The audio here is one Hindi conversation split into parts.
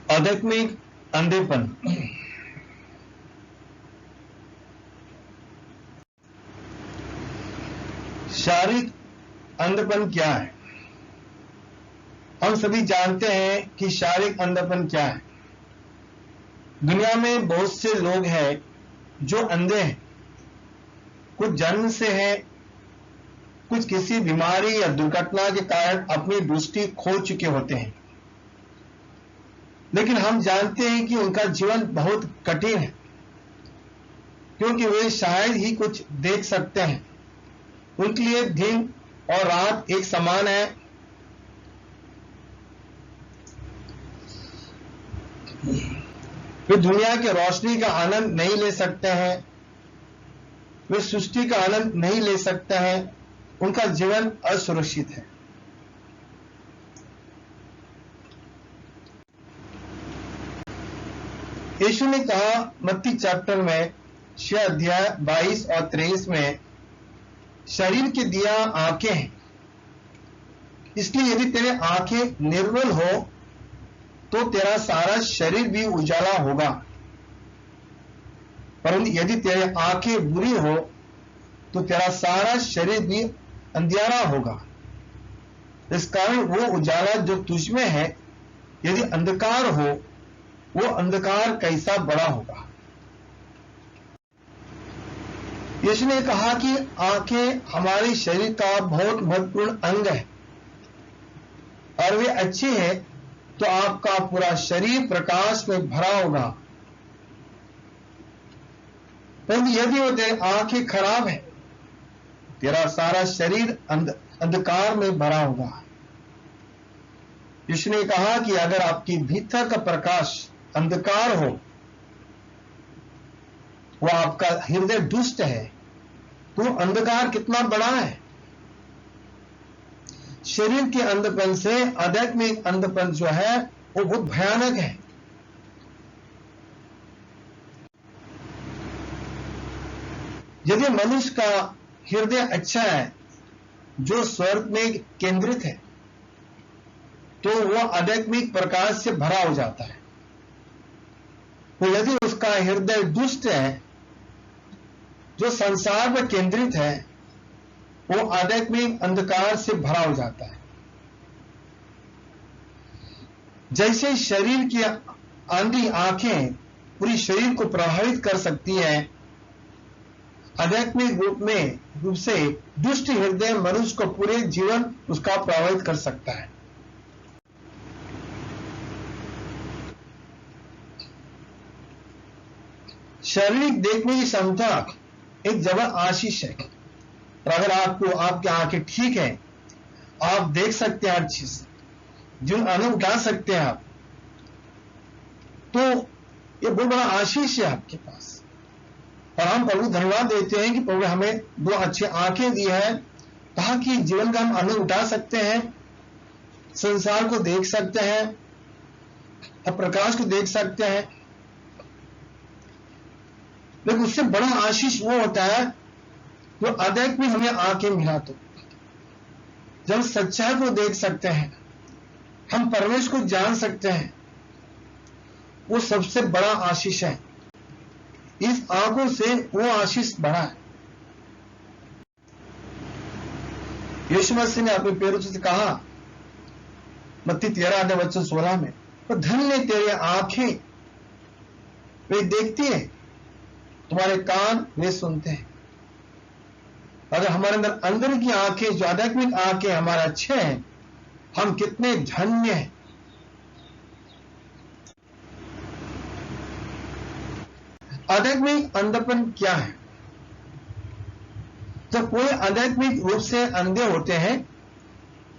आध्यात्मिक अंधेपन। शारीरिक अंधेपन क्या है? हम सभी जानते हैं कि शारीरिक अंधेपन क्या है। दुनिया में बहुत से लोग हैं जो अंधे हैं। कुछ जन्म से है, कुछ किसी बीमारी या दुर्घटना के कारण अपनी दृष्टि खो चुके होते हैं। लेकिन हम जानते हैं कि उनका जीवन बहुत कठिन है, क्योंकि वे शायद ही कुछ देख सकते हैं। उनके लिए दिन और रात एक समान है। वे दुनिया की रोशनी का आनंद नहीं ले सकते हैं, वे सृष्टि का आनंद नहीं ले सकते हैं। उनका जीवन असुरक्षित है। यीशु ने कहा मत्ती चैप्टर में 6 अध्याय 22 और 23 में, शरीर की दिया आंखें हैं, इसलिए यदि तेरे आंखें निर्मल हो तो तेरा सारा शरीर भी उजाला होगा, परंतु यदि तेरे आंखें बुरी हो तो तेरा सारा शरीर भी अंधियारा होगा। इस कारण वो उजाला जो तुझ में है, यदि अंधकार हो, वो अंधकार कैसा बड़ा होगा। यीशु ने कहा कि आंखें हमारे शरीर का बहुत महत्वपूर्ण अंग है, और वे अच्छी है तो आपका पूरा शरीर प्रकाश में भरा होगा। परंतु यदि वो तेरी आंखें खराब है, तेरा सारा शरीर अंधकार में भरा होगा। यीशु ने कहा कि अगर आपकी भीतर का प्रकाश अंधकार हो, वो आपका हृदय दुष्ट है, तो अंधकार कितना बड़ा है। शरीर के अंधपन से आध्यात्मिक अंधपन जो है वो बहुत भयानक है। यदि मनुष्य का हृदय अच्छा है, जो स्वर्ग में केंद्रित है, तो वह आध्यात्मिक प्रकाश से भरा हो जाता है। तो यदि उसका हृदय दुष्ट है, जो संसार में केंद्रित है, वो आध्यात्मिक अंधकार से भरा हो जाता है। जैसे शरीर की अंधी आंखें पूरी शरीर को प्रभावित कर सकती हैं, आध्यात्मिक रूप से दुष्ट हृदय मनुष्य को पूरे जीवन उसका प्रभावित कर सकता है। शारीरिक देखने की क्षमता एक जबरदस्त आशीष है। और अगर आपको आपकी आंखें ठीक है, आप देख सकते हैं हर चीज, जिन अनुभव उठा सकते हैं आप, तो ये बहुत बड़ा आशीष है आपके पास। और हम प्रभु धन्यवाद देते हैं कि प्रभु हमें दो अच्छी आंखें दी है, ताकि जीवन का हम अनुभव उठा सकते हैं, संसार को देख सकते हैं और प्रकाश को देख सकते हैं। लेकिन उससे बड़ा आशीष वो होता है जो आध्यात्मिक हमें आंखें मिला, तो जब सच्चाई को देख सकते हैं, हम परमेश्वर को जान सकते हैं, वो सबसे बड़ा आशीष है। इस आंखों से वो आशीष बड़ा है। यीशु मसीह ने अपने पैरों से कहा मत्ती 13 अध्याय वचन 16 में, तो धन्य तेरे आंखें वे देखती हैं, तुम्हारे कान वे सुनते हैं। अगर हमारे अंदर की आंखें, जो आध्यात्मिक आंखें हमारे अच्छे हैं, हम कितने धन्य हैं। आध्यात्मिक अंधपन क्या है? जब कोई आध्यात्मिक रूप से अंधे होते हैं,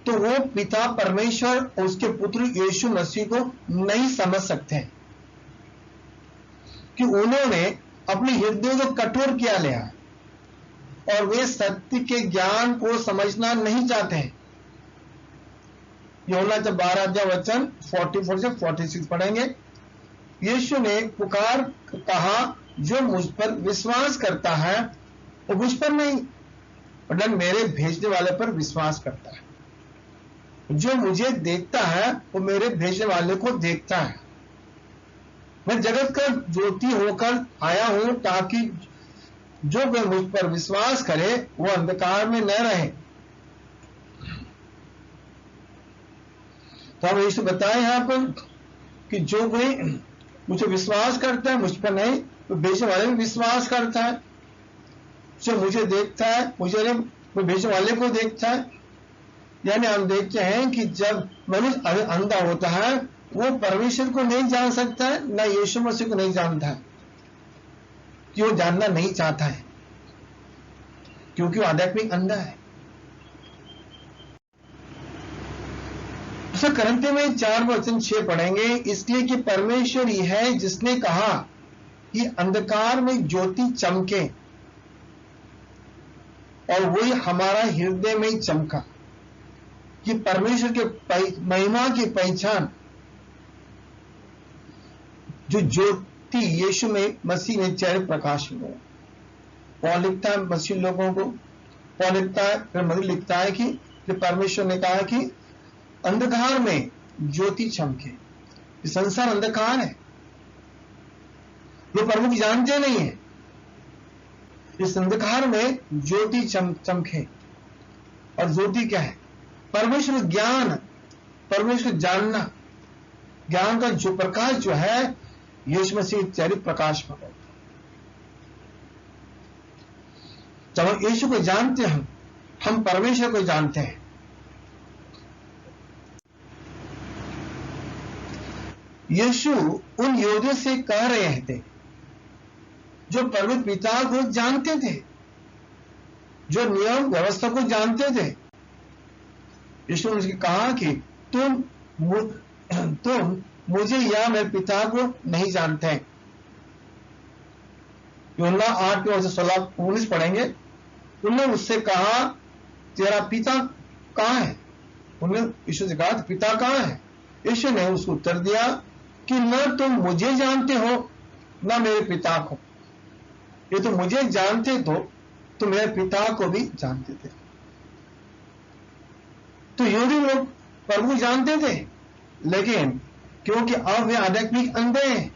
तो वो पिता परमेश्वर और उसके पुत्र यीशु मसीह को नहीं समझ सकते हैं, कि उन्होंने अपने हृदय को कठोर किया लिया और वे सत्य के ज्ञान को समझना नहीं चाहते हैं। यूहन्ना 12 अध्याय वचन 44 से 46 पढ़ेंगे। यीशु ने पुकार कहा, जो मुझ पर विश्वास करता है वो मुझ पर नहीं, वरन मेरे भेजने वाले पर विश्वास करता है। जो मुझे देखता है वो मेरे भेजने वाले को देखता है। मैं जगत का ज्योति होकर आया हूं ताकि जो कोई मुझ पर विश्वास करे वो अंधकार में न रहे। तो हम यीशु बताए यहां पर कि जो कोई मुझे विश्वास करता है, मुझ पर नहीं तो भेजने वाले में विश्वास करता है। जो मुझे देखता है मुझे नहीं, वो भेजने वाले को देखता है। यानी हम देखते हैं कि जब मनुष्य अंधा होता है वो परमेश्वर को नहीं जान सकता है, न यीशु मसीह को नहीं जानता है, कि वो जानना नहीं चाहता है क्योंकि वो आध्यात्मिक अंधा है। करंथे में 4:6 पढ़ेंगे, इसलिए कि परमेश्वर ही है जिसने कहा कि अंधकार में ज्योति चमके, और वही हमारा हृदय में चमका। कि परमेश्वर के महिमा की पहचान जो ज्योति यीशु में मसीह में चेहरे प्रकाश में। पौल लिखता है मसीह लोगों को, पौल लिखता है, फिर मसीह लिखता है कि परमेश्वर ने कहा कि अंधकार में ज्योति चमके। संसार अंधकार है, ये प्रभु की जानते नहीं है। इस अंधकार में ज्योति चमके, और ज्योति क्या है? परमेश्वर ज्ञान, परमेश्वर जानना, ज्ञान का जो प्रकाश जो है यीशु मसीह चेहरे प्रकाश में। जब हम यीशु को जानते हैं हम परमेश्वर को जानते हैं। यीशु उन योद्धा से कह रहे थे जो पवित्र पिता को जानते थे, जो नियम व्यवस्था को जानते थे। यीशु ने कहा कि तुम मुझे या मेरे पिता को नहीं जानते हैं। यूहन्ना 8:16-19 पढ़ेंगे। उन्होंने उससे कहा तेरा पिता कहाँ है? उन्होंने यीशु से कहा पिता कहाँ है? यीशु ने उसको उत्तर दिया कि न तुम मुझे जानते हो न मेरे पिता को। ये तो मुझे जानते तो मेरे पिता को भी जानते थे। तो यहूदी लोग प्रभु जानते थे, लेकिन क्योंकि अब वे आध्यात्मिक अंधे हैं,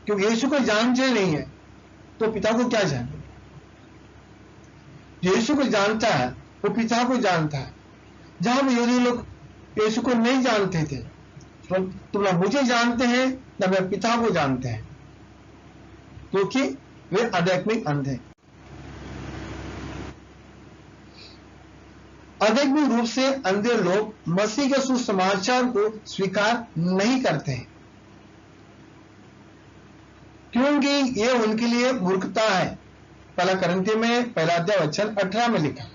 क्योंकि यीशु को जानते नहीं है तो पिता को क्या जाने? यीशु को जानता है वो पिता को जानता है। जहां यहूदी लोग यीशु को नहीं जानते थे, तुम ना मुझे जानते हैं ना मेरे पिता को जानते हैं, क्योंकि वे आध्यात्मिक अंधे। आध्यात्मिक रूप से अंधे लोग मसीह के सुसमाचार को स्वीकार नहीं करते हैं, क्योंकि ये उनके लिए मूर्खता है। पहला करंथी में 1:18 में लिखा,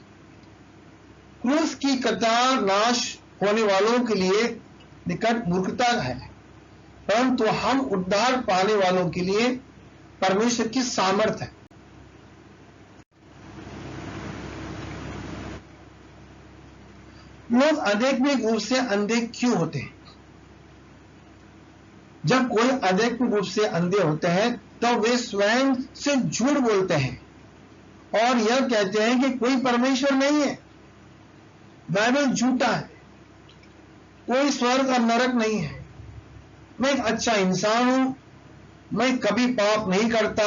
क्रूस की कतार नाश होने वालों के लिए निकट मूर्खता है, परंतु हम उद्धार पाने वालों के लिए परमेश्वर की सामर्थ है। लोग आध्यात्मिक रूप से अंधे क्यों होते हैं? जब कोई आध्यात्मिक रूप से अंधे होते हैं तो वे स्वयं से झूठ बोलते हैं और यह कहते हैं कि कोई परमेश्वर नहीं है, बाइबल झूठा है, कोई स्वर्ग और नरक नहीं है, मैं एक अच्छा इंसान हूं, मैं कभी पाप नहीं करता।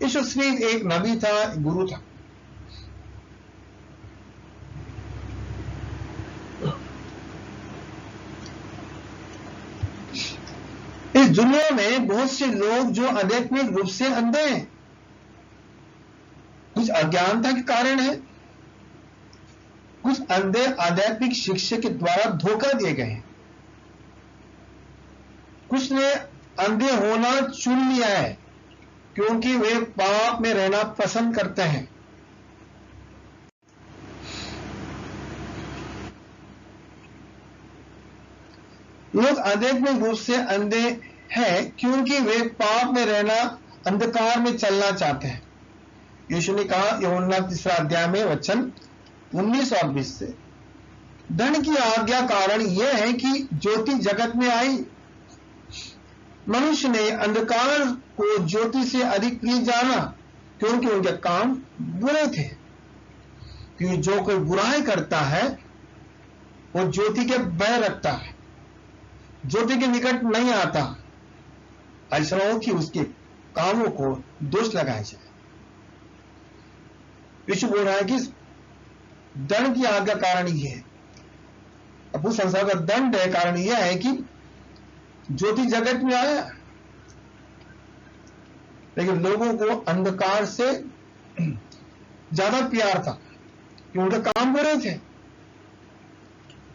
यीशु सिर्फ एक नबी था, एक गुरु था। इस दुनिया में बहुत से लोग जो आध्यात्मिक रूप से अंधे हैं, कुछ अज्ञानता के कारण है, कुछ अंधे आध्यात्मिक शिक्षा के द्वारा धोखा दिए गए हैं, कुछ ने अंधे होना चुन लिया है क्योंकि वे पाप में रहना पसंद करते हैं। लोग आध्यात्मिक रूप से अंधे हैं क्योंकि वे पाप में रहना, अंधकार में चलना चाहते हैं। यीशु ने कहा यूहन्ना 3 में वचन 19 और 20 से, धन की आज्ञा कारण यह है कि ज्योति जगत में आई, मनुष्य ने अंधकार को ज्योति से अधिक प्रिय जाना क्योंकि उनके काम बुरे थे। क्योंकि जो कोई बुराई करता है वो ज्योति के भय रखता है, ज्योति के निकट नहीं आता, ऐसा हो कि उसके कामों को दोष लगाया जाए। यीशु बोल रहा है कि दंड की आज्ञा कारण यह है, अब उस संसार का दंड है, कारण यह है कि ज्योति जगत में आया, लेकिन लोगों को अंधकार से ज्यादा प्यार था कि उनका काम बुरे थे।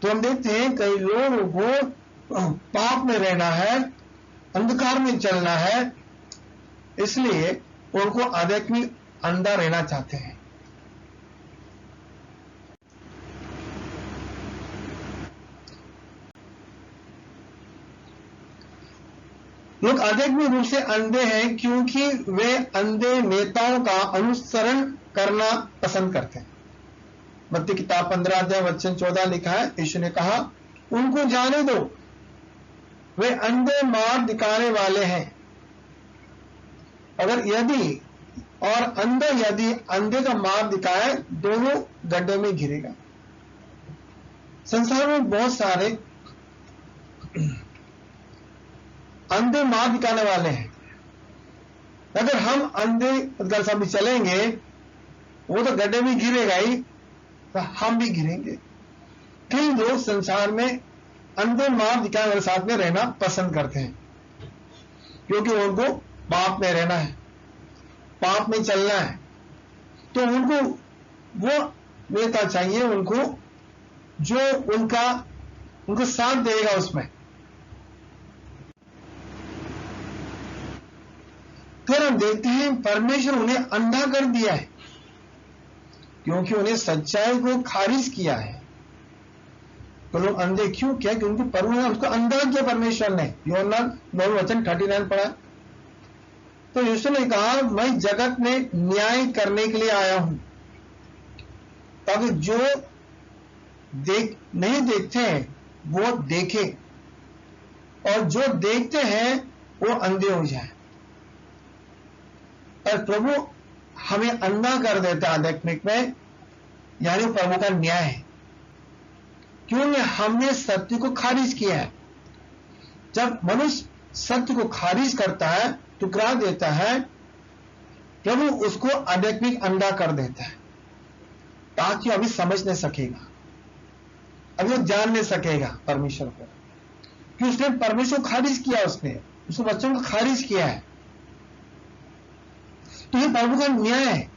तो हम देखते हैं कई लोगों को पाप में रहना है, अंधकार में चलना है, इसलिए उनको आध्यात्मिक अंधा रहना चाहते हैं। लोग आध्यात्मिक रूप से अंधे हैं क्योंकि वे अंधे नेताओं का अनुसरण करना पसंद करते हैं। मत्ती किताब 15 अध्याय वचन 14 लिखा है, यीशु ने कहा, उनको जाने दो, वे अंधे मार्ग दिखाने वाले हैं। अगर यदि और अंधे यदि अंधे का मार्ग दिखाए, दोनों गड्ढे में गिरेगा। संसार में बहुत सारे अंधे मार्ग दिखाने वाले हैं। अगर हम अंधे रास्ते में चलेंगे, वो तो गड्ढे में गिरेगा ही, तो हम भी गिरेंगे। कई लोग संसार में अंधे मार्ग दिखाने वाले साथ में रहना पसंद करते हैं, क्योंकि उनको पाप में रहना है, पाप में चलना है, तो उनको वो नेता चाहिए, उनको जो उनको साथ देगा उसमें। फिर हम देखते हैं परमेश्वर उन्हें अंधा कर दिया है, क्योंकि उन्हें सच्चाई को खारिज किया है। तो लोग अंधे क्यों किया? क्योंकि परमेश्वर उसको अंधा किया परमेश्वर ने। यूहन्ना 9:39 पढ़ा। तो यीशु ने कहा, मैं जगत में न्याय करने के लिए आया हूं, ताकि जो नहीं देखते हैं वो देखे, और जो देखते हैं वो अंधे हो जाए। और प्रभु हमें अंधा कर देता है आध्यात्मिक में, यानी प्रभु का न्याय है, क्योंकि हमने सत्य को खारिज किया है। जब मनुष्य सत्य को खारिज करता है, टुकरा देता है, प्रभु उसको आध्यात्मिक अंधा कर देता है, ताकि अभी समझ नहीं सकेगा, अभी वो जान नहीं सकेगा परमेश्वर को, कि उसने परमेश्वर को खारिज किया, उसने उसके बच्चों को खारिज किया है। तो ये प्रभु का न्याय है।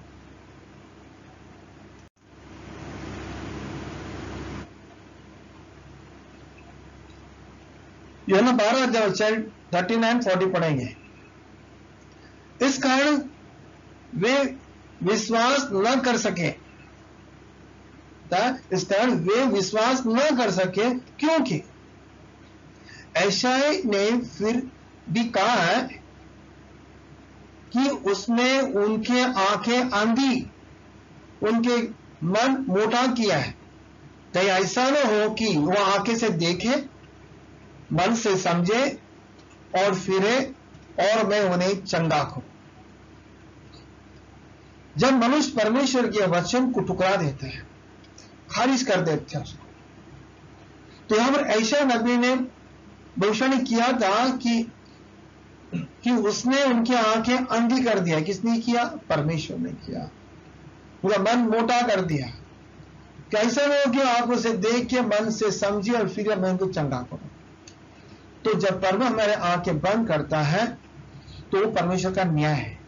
यूहन्ना 12 अध्याय 39-40 पढ़ेंगे। इस कारण वे विश्वास न कर सके, क्योंकि यशायाह ने फिर भी कहा है कि उसने उनके आंखें अंधी, उनके मन मोटा किया है। कहीं ऐसा न हो कि वो आंखें से देखे, मन से समझे और फिरे, और मैं उन्हें चंगा कहूं। जब मनुष्य परमेश्वर के वचन को टुकरा देते हैं, खारिज कर देते हैं उसको, तो यहां पर यशायाह नबी ने भविष्यवाणी किया था कि उसने उनकी आंखें अंधी कर दिया। किसने किया? परमेश्वर ने किया। पूरा मन मोटा कर दिया। कैसे हो कि आप उसे देख के मन से समझिए और फिर मैं उनको चंगा करूं। तो जब परमेश्वर हमारे आंखें बंद करता है, तो वो परमेश्वर का न्याय है।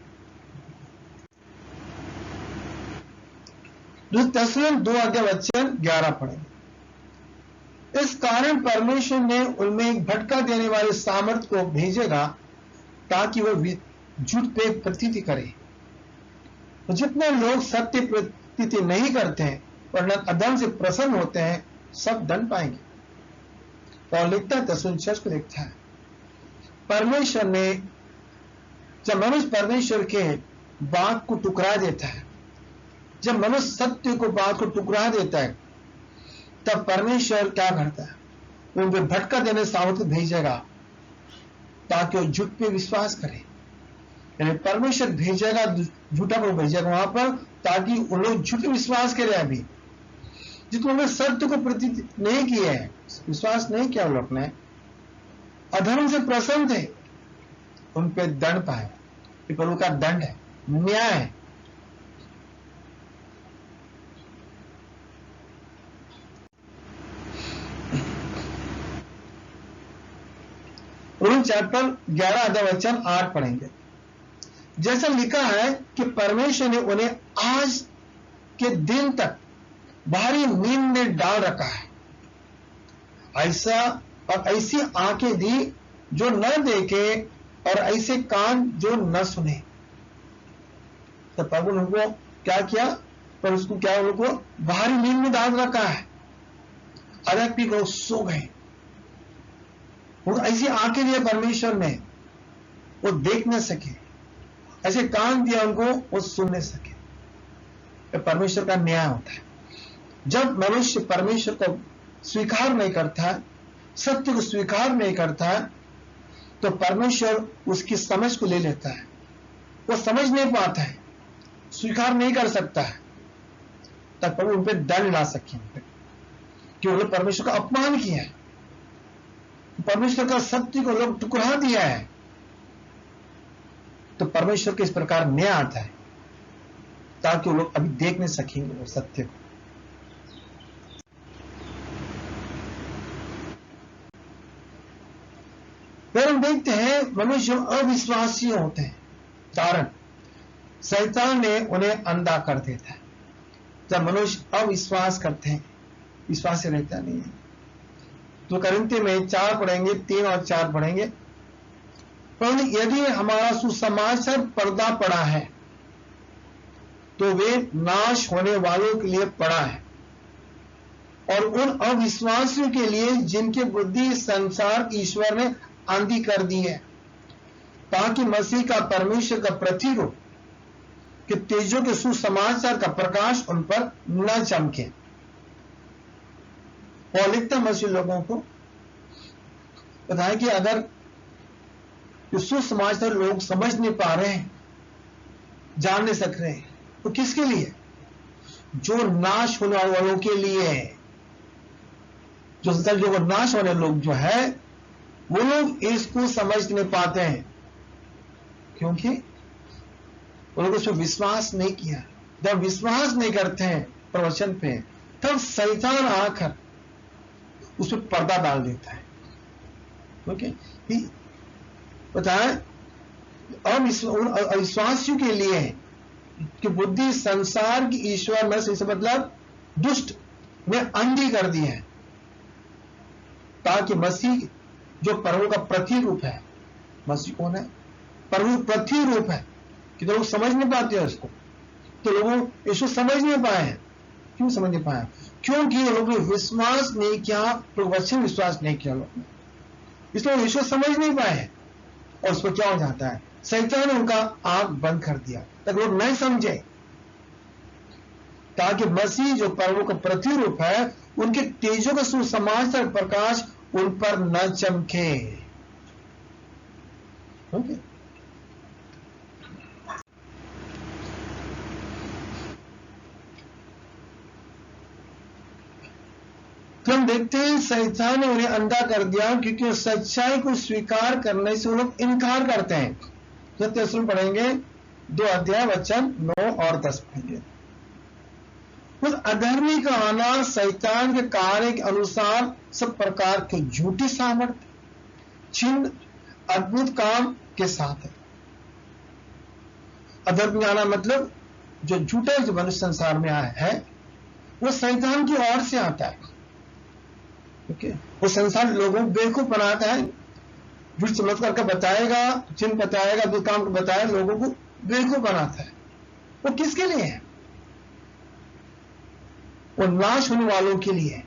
2:11 पढ़े। इस कारण परमेश्वर ने उनमें एक भटका देने वाले सामर्थ को भेजेगा, ताकि वह झूठ पे प्रतीति करे। तो जितने लोग सत्य प्रतीति नहीं करते हैं और न अधर्म से प्रसन्न होते हैं, सब दंड पाएंगे। तो लिखता है, तसुलचर्च को लिखता है, परमेश्वर ने जब मनुष्य परमेश्वर के बात को टुकरा देता है, जब मनुष्य सत्य को बात को टुकरा देता है, तब परमेश्वर क्या करता है? उन पे भटका देने सामर्थ भेजेगा, ताकि वो झूठ पे विश्वास करे। यानी परमेश्वर भेजेगा, झूठा को भेजेगा वहां पर, ताकि वो लोग झूठ पे विश्वास करें। अभी जितने लोग सत्य को प्रति नहीं किए हैं, विश्वास नहीं किया, उन लोग ने अधर्म से प्रसन्न थे, उन पे दंड पाए। ये प्रभु का दंड है, न्याय है। रोमन चैप्टर 11 अध्याय वचन 8 पढ़ेंगे। जैसा लिखा है कि परमेश्वर ने उन्हें आज के दिन तक भारी नींद में डाल रखा है, ऐसा और ऐसी आंखें दी जो न देखे और ऐसे कान जो न सुने। तो प्रभु ने उनको क्या किया, पर उसको क्या, उनको भारी नींद में डाल रखा है। अलग भी लोग सो गए। ऐसी आंखें दिया परमेश्वर ने, वो देख न सके, ऐसे कान दिया उनको, वो सुन न सके। तो परमेश्वर का न्याय होता है। जब मनुष्य परमेश्वर को स्वीकार नहीं करता, सत्य को स्वीकार नहीं करता, तो परमेश्वर उसकी समझ को ले लेता है। वो समझ नहीं पाता है, स्वीकार नहीं कर सकता है, तब प्रभु उन पर दंड ला सके, कि उन्होंने परमेश्वर का अपमान किया है, परमेश्वर का सत्य को लोग टुकरा दिया है। तो परमेश्वर के इस प्रकार न्याय आता है, ताकि वो लोग अभी देख नहीं सकेंगे वो सत्य को। फिर हम देखते हैं मनुष्य अविश्वासी होते हैं, कारण शैतान ने उन्हें अंधा कर देता है। जब मनुष्य अविश्वास करते हैं, विश्वास रहता नहीं है। तो करिन्थियों में 4 पढ़ेंगे, 3 और 4 पढ़ेंगे। परंतु यदि हमारा सुसमाचार पर्दा पड़ा है, तो वे नाश होने वालों के लिए पड़ा है, और उन अविश्वासियों के लिए जिनकी बुद्धि संसार ईश्वर ने अंधी कर दी है, ताकि मसीह का परमेश्वर का प्रतिरूप कि तेजों के सुसमाचार का प्रकाश उन पर न चमके। और लिखता मसीह लोगों को बताया कि अगर सुसमाचार लोग समझ नहीं पा रहे हैं, जान नहीं सक रहे हैं, तो किसके लिए? जो नाश होने वालों के लिए। जो नाश होने लोग जो है, वो लोग इसको समझ नहीं पाते हैं, क्योंकि वो लोग उस पर विश्वास नहीं किया। जब विश्वास नहीं करते हैं प्रवचन पे, तब शैतान आकर उस पर पर्दा डाल देता है। ओके, बताए अविश्वासियों के लिए कि बुद्धि संसार की ईश्वर में से मतलब दुष्ट में अंधी कर दी है, ताकि मसीह जो प्रभु का प्रतिरूप है, मसीह कौन है? प्रभु प्रतिरूप है, कि लोग समझ नहीं पाते हैं उसको। तो लोगों इसको समझ नहीं पाए हैं। क्यों समझ नहीं पाए? क्योंकि लोगों ने विश्वास नहीं किया, वचन विश्वास नहीं किया लोग ने, इसलिए इसको समझ नहीं पाए हैं। और उस पर क्या हो जाता है? शैतान ने उनका आंख बंद कर दिया, ताकि लोग नहीं समझे, ताकि मसीह जो प्रभु का प्रतिरूप है, उनके तेजों का सुसमाचार प्रकाश उन पर न चमके। ओके, तो हम देखते हैं शैतान ने उन्हें अंधा कर दिया, क्योंकि सच्चाई को स्वीकार करने से वो लोग इनकार करते हैं। सत्य सुन पढ़ेंगे 2 अध्याय वचन 9 और 10 पढ़ेंगे। उस अधर्मी का आना शैतान के कार्य के अनुसार सब प्रकार के झूठी सामर्थ्य, चिन्ह, अद्भुत काम के साथ है। अधर्मी आना मतलब जो झूठा जो मनुष्य संसार में आया है, वो शैतान की ओर से आता है। ओके, वो संसार लोगों को बेवकूफ बनाता है, झूठ समझ करके बताएगा, चिन्ह बताएगा, अद्भुत काम को बताएगा, लोगों को बेवकूफ बनाता है। वो किसके लिए है? वो नाश होने वालों के लिए,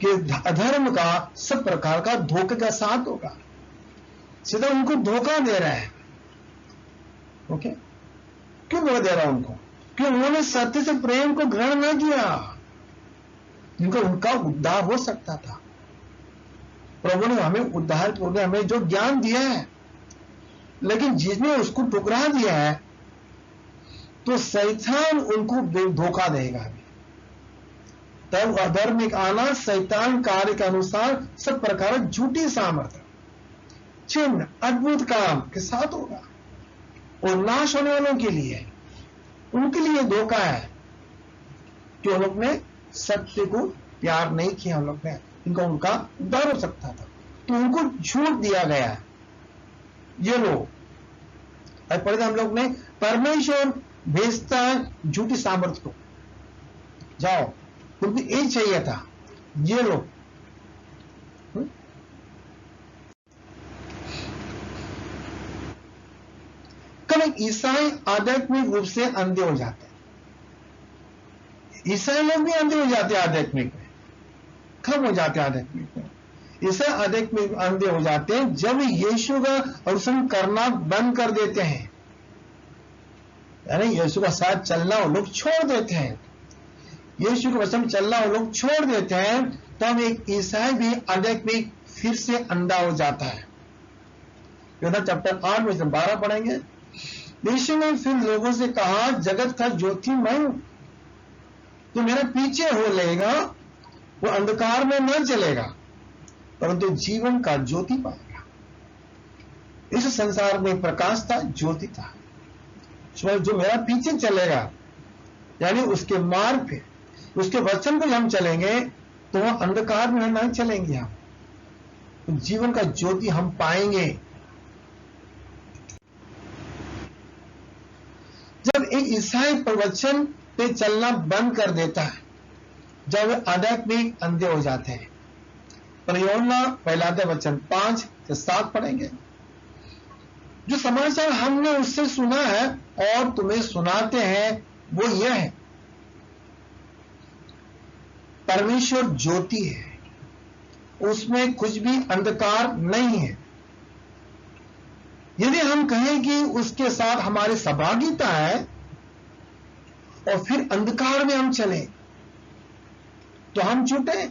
कि अधर्म का सब प्रकार का धोखे का साथ होगा। सीधा उनको धोखा दे रहा है। ओके, क्यों धोखा दे रहा है उनको? क्यों? उन्होंने सत्य से प्रेम को ग्रहण न किया, जिनको उनका उद्धार हो सकता था। प्रभु ने हमें उद्धार के लिए हमें जो ज्ञान दिया है, लेकिन जिसने उसको ठुकरा दिया है, तो शैतान उनको धोखा देगा। तब अधर्मिक आना, शैतान कार्य के अनुसार सब प्रकार झूठी सामर्थ्य, चिन्ह, अद्भुत काम के साथ होगा, और नाश होने वालों के लिए, उनके लिए धोखा है कि उन लोग ने सत्य को प्यार नहीं किया, उन लोग ने, इनका उनका डर हो सकता था, तो उनको झूठ दिया गया। ये लोग पढ़े हम लोग ने, परमेश्वर भेजता है झूठी सामर्थ्य को, जाओ, उनको यही चाहिए था। ये लोग कभी ईसाई आध्यात्मिक रूप से अंधे हो जाते हैं, ईसाई लोग भी अंधे हो जाते हैं आध्यात्मिक में, कब हो जाते हैं आध्यात्मिक में? ईसाई आध्यात्मिक अंधे हो जाते हैं जब यीशु का अनुसरण करना बंद कर देते हैं, यानी यीशु का साथ चलना वो लोग छोड़ देते हैं, यीशु के वचन चलना वो लोग छोड़ देते हैं, तब एक ईसाई भी आध्यात्मिक फिर से अंधा हो जाता है। योना चैप्टर 8 में 12 पढ़ेंगे। यीशु ने फिर लोगों से कहा, जगत का ज्योति मैं हूं, तो मेरा पीछे हो लेगा वो अंधकार में न चलेगा परंतु जीवन का ज्योति पाएगा। इस संसार में प्रकाश था, ज्योति था, जो मेरा पीछे चलेगा, यानी उसके मार्ग पे, उसके वचन पे हम चलेंगे तो वह अंधकार में नहीं चलेंगे, हम जीवन का ज्योति हम पाएंगे। जब एक ईसाई प्रवचन पे चलना बंद कर देता है, जब वे आध्यात्मिक अंधे हो जाते हैं। पर यूहन्ना पहला वचन 5 से 7 पढ़ेंगे। जो समाचार हमने उससे सुना है और तुम्हें सुनाते हैं वो यह है, परमेश्वर ज्योति है, उसमें कुछ भी अंधकार नहीं है। यदि हम कहें कि उसके साथ हमारी सहभागिता है और फिर अंधकार में हम चले तो हम झूठे,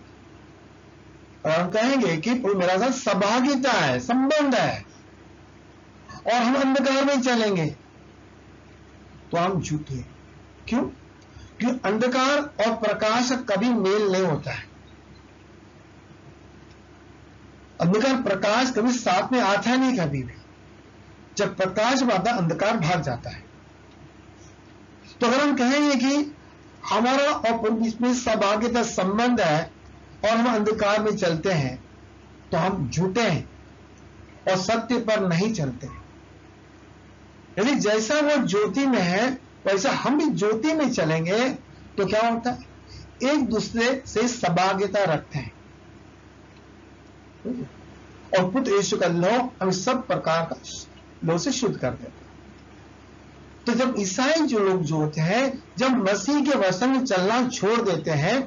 और हम कहेंगे कि मेरा साथ सहभागिता है, संबंध है, और हम अंधकार में चलेंगे तो हम झूठे। क्यों? क्योंकि अंधकार और प्रकाश कभी मेल नहीं होता है। अंधकार प्रकाश कभी साथ में आता नहीं, कभी भी। जब प्रकाश आता अंधकार भाग जाता है। तो अगर हम कहेंगे कि हमारा और बीच में सहभागिता संबंध है और हम अंधकार में चलते हैं तो हम झूठे हैं और सत्य पर नहीं चलते। यदि जैसा वो ज्योति में है वैसा हम भी ज्योति में चलेंगे तो क्या होता है? एक दूसरे से सहभागिता रखते हैं और पुत्र यीशु का लौ हमें सब प्रकार का लौ से शुद्ध कर देता है। तो जब ईसाई जो लोग जो होते हैं, जब मसीह के वचन में चलना छोड़ देते हैं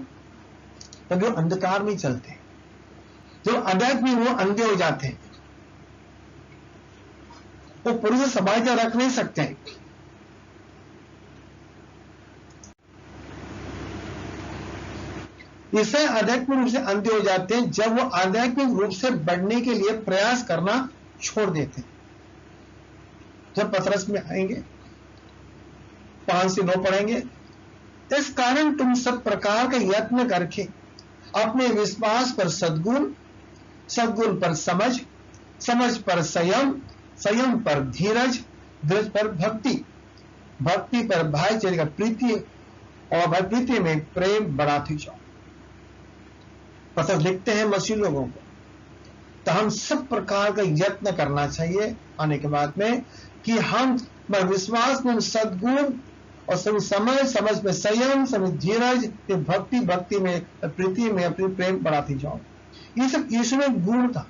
तब वो अंधकार में चलते हैं, जब अध्यात्म वो अंधे हो जाते हैं, वो पुरुष से सहभागिता रख नहीं सकते हैं। ईसाई आध्यात्मिक रूप से अंधे हो जाते हैं जब वो आध्यात्मिक रूप से बढ़ने के लिए प्रयास करना छोड़ देते हैं। जब पतरस में आएंगे 5 से 9 पढ़ेंगे, इस कारण तुम सब प्रकार का यत्न करके अपने विश्वास पर सद्गुण, सद्गुण पर समझ, समझ पर संयम, संयम पर धीरज, धीरज पर भक्ति, भक्ति पर भाईचारे का प्रीति और प्रीति में प्रेम बढ़ाते जाओ। पतरस लिखते हैं मसीह लोगों को, तो हम सब प्रकार का यत्न करना चाहिए आने के बाद में कि हम विश्वास में सद्गुण और समझ, समझ में संयम, समझ धीरज, भक्ति, भक्ति में प्रीति में अपनी प्रेम बढ़ाती जाओ। ये सब यीशु में गुण था।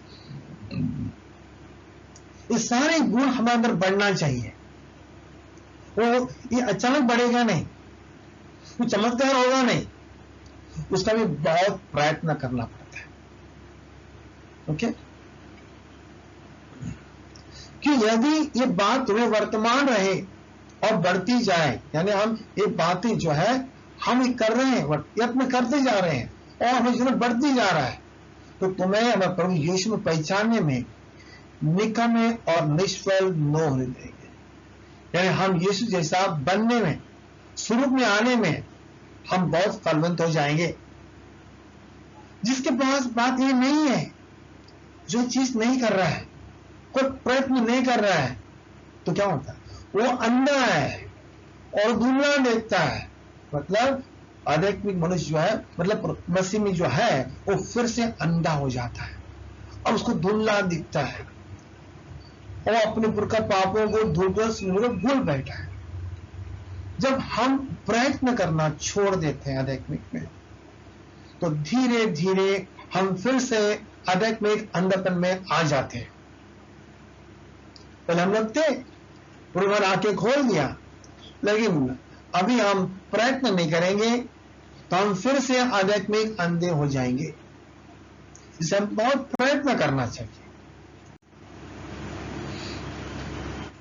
ये सारे गुण हमारे अंदर बढ़ना चाहिए। वो ये अचानक बढ़ेगा नहीं, वो चमत्कार होगा नहीं, उसका भी बहुत प्रयत्न करना पड़ता है। ओके, कि यदि ये बात तुम्हें वर्तमान रहे और बढ़ती जाए, यानी हम ये बातें जो है हम कर रहे हैं, यत्न करते जा रहे हैं और हमें जो बढ़ती जा रहा है, तो तुम्हें हमारे प्रभु यीशु में पहचानने में निकम्मे और निष्फल न होने देंगे। यानी हम यीशु जैसा बनने में, स्वरूप में आने में हम बहुत फलवंत हो जाएंगे। जिसके पास बात ये नहीं है, जो चीज नहीं कर रहा है, कोई प्रयत्न नहीं कर रहा है, तो क्या होता है? वो अंधा है और धुंधला देखता है। मतलब आध्यात्मिक मनुष्य जो है, मतलब मसीह में जो है, वो फिर से अंधा हो जाता है और उसको धुंधला दिखता है और अपने पुरखा पापों को भूल बैठा है। जब हम प्रयत्न करना छोड़ देते हैं आध्यात्मिक में, तो धीरे धीरे हम फिर से आध्यात्मिक अंधपन में आ जाते हैं। पहले हम लोग थे, उन्होंने आंखें खोल दिया, लेकिन अभी हम प्रयत्न नहीं करेंगे तो हम फिर से आध्यात्मिक अंधे हो जाएंगे। इसे हम बहुत प्रयत्न करना चाहिए।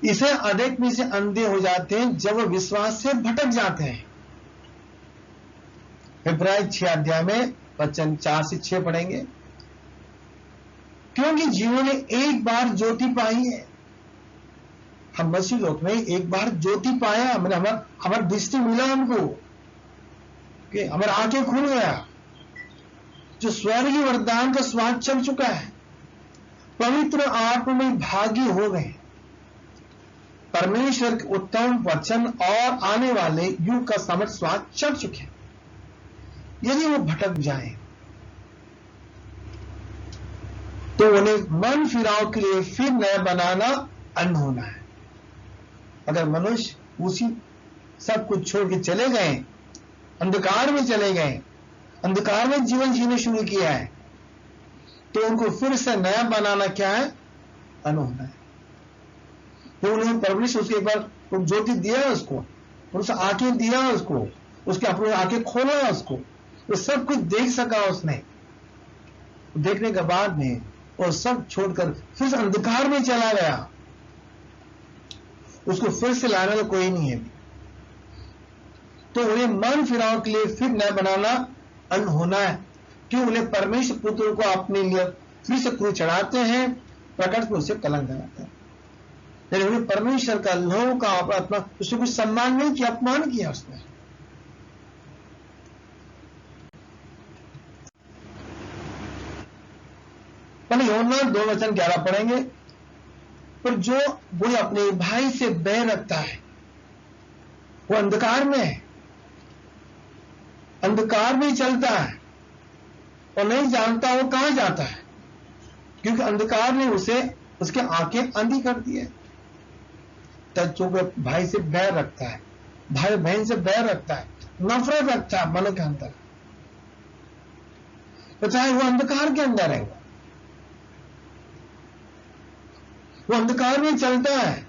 इसे आध्यात्मिक से अंधे हो जाते हैं जब विश्वास से भटक जाते हैं। इब्रानी 6 अध्याय में वचन 4 से 6 पढ़ेंगे। क्योंकि जिन्होंने एक बार ज्योति पाई है, हम मसीह लोग ने एक बार ज्योति पाया, हमारा दृष्टि मिला हमको, कि हमारा आंखें खुल गया, जो स्वर्गीय वरदान का स्वाद चल चुका है, पवित्र आत्मा में भागी हो गए, परमेश्वर के उत्तम वचन और आने वाले युग का समझ स्वाद चढ़ चुके। यदि वो भटक जाए तो उन्हें मन फिराव के लिए फिर नया बनाना अनहोना है। अगर मनुष्य उसी सब कुछ छोड़ के चले गए, अंधकार में चले गए, अंधकार में जीवन जीने शुरू किया है, तो उनको फिर से नया बनाना क्या है? अनहोना है। तो उन्हें परमेश्वर उसके ऊपर ज्योति दिया उसको, उनसे आंखें दिया उसको, उसके अपने आंखें खोला उसको, वो सब कुछ देख सका उसने। देखने के बाद में और सब छोड़कर फिर से अंधकार में चला गया। उसको फिर से लाने का कोई नहीं है। तो उन्हें मन फिराव के लिए फिर नया बनाना अनहोना है, क्यों? उन्हें परमेश्वर पुत्र को अपने लिए फिर से क्रूस चढ़ाते हैं, प्रकट में उसे कलंक लगाते हैं। लेकिन उन्हें परमेश्वर का लहू का आत्मा, उसने कुछ सम्मान नहीं किया, अपमान किया उसने। पहले यूहन्ना 2:11 पढ़ेंगे। पर जो कोई अपने भाई से बैर रखता है, वो अंधकार में है, अंधकार में चलता है और नहीं जानता वो कहां जाता है, क्योंकि अंधकार ने उसे उसके आंखें अंधी कर दी है। तब जो भाई से बैर रखता है, भाई बहन से बैर रखता है, नफरत रखता है मन के अंदर, तो चाहे वो अंधकार के अंदर है, वो अंधकार में चलता है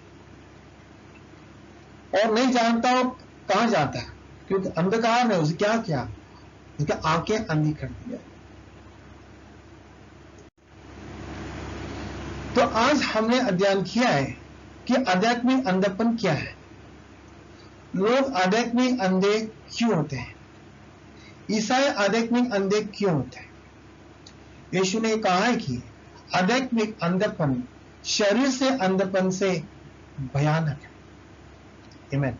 और नहीं जानता वो कहां जाता है, क्योंकि अंधकार ने उसे क्या किया? उसकी आंखें अंधी कर दिया। तो आज हमने अध्ययन किया है कि आध्यात्मिक अंधेपन क्या है, लोग आध्यात्मिक अंधे क्यों होते हैं, ईसाई आध्यात्मिक अंधे क्यों होते हैं। यीशु ने कहा है कि आध्यात्मिक अंधेपन शरीर से अंधेपन से भयानक है। आमीन।